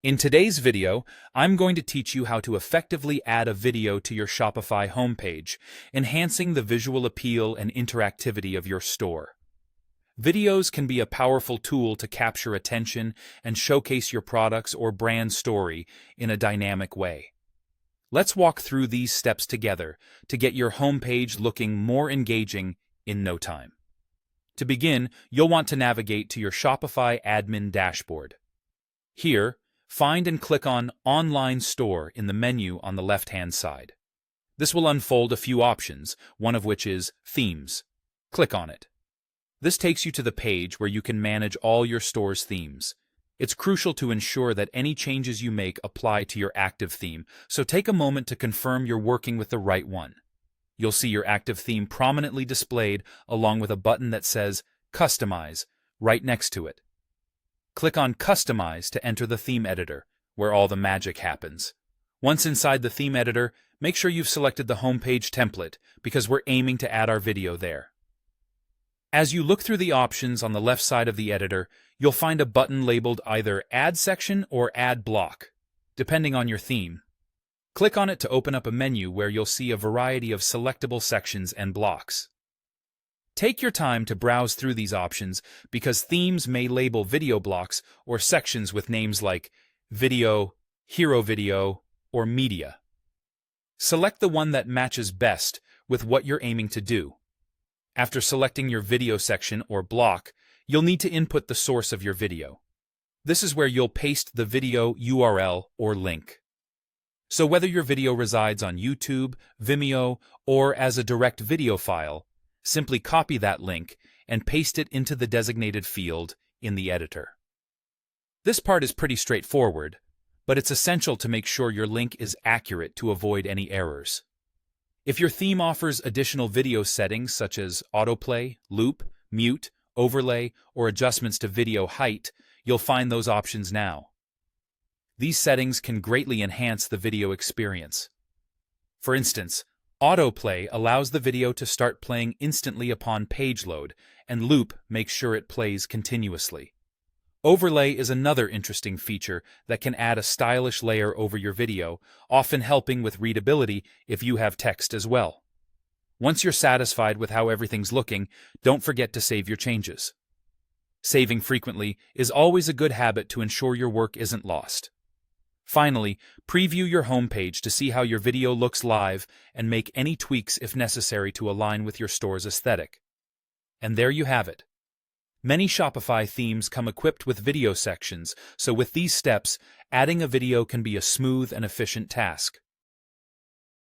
In today's video, I'm going to teach you how to effectively add a video to your Shopify homepage, enhancing the visual appeal and interactivity of your store. Videos can be a powerful tool to capture attention and showcase your products or brand story in a dynamic way. Let's walk through these steps together to get your homepage looking more engaging in no time. To begin, you'll want to navigate to your Shopify admin dashboard. Here, find and click on Online Store in the menu on the left-hand side. This will unfold a few options, one of which is Themes. Click on it. This takes you to the page where you can manage all your store's themes. It's crucial to ensure that any changes you make apply to your active theme, so take a moment to confirm you're working with the right one. You'll see your active theme prominently displayed along with a button that says Customize right next to it. Click on Customize to enter the theme editor, where all the magic happens. Once inside the theme editor, make sure you've selected the homepage template because we're aiming to add our video there. As you look through the options on the left side of the editor, you'll find a button labeled either Add Section or Add Block, depending on your theme. Click on it to open up a menu where you'll see a variety of selectable sections and blocks. Take your time to browse through these options because themes may label video blocks or sections with names like Video, Hero Video, or Media. Select the one that matches best with what you're aiming to do. After selecting your video section or block, you'll need to input the source of your video. This is where you'll paste the video URL or link. So whether your video resides on YouTube, Vimeo, or as a direct video file, simply copy that link and paste it into the designated field in the editor. This part is pretty straightforward, but it's essential to make sure your link is accurate to avoid any errors. If your theme offers additional video settings such as autoplay, loop, mute, overlay, or adjustments to video height, you'll find those options now. These settings can greatly enhance the video experience. For instance, Autoplay allows the video to start playing instantly upon page load, and Loop makes sure it plays continuously. Overlay is another interesting feature that can add a stylish layer over your video, often helping with readability if you have text as well. Once you're satisfied with how everything's looking, don't forget to save your changes. Saving frequently is always a good habit to ensure your work isn't lost. Finally, preview your homepage to see how your video looks live and make any tweaks if necessary to align with your store's aesthetic. And there you have it. Many Shopify themes come equipped with video sections, so with these steps, adding a video can be a smooth and efficient task.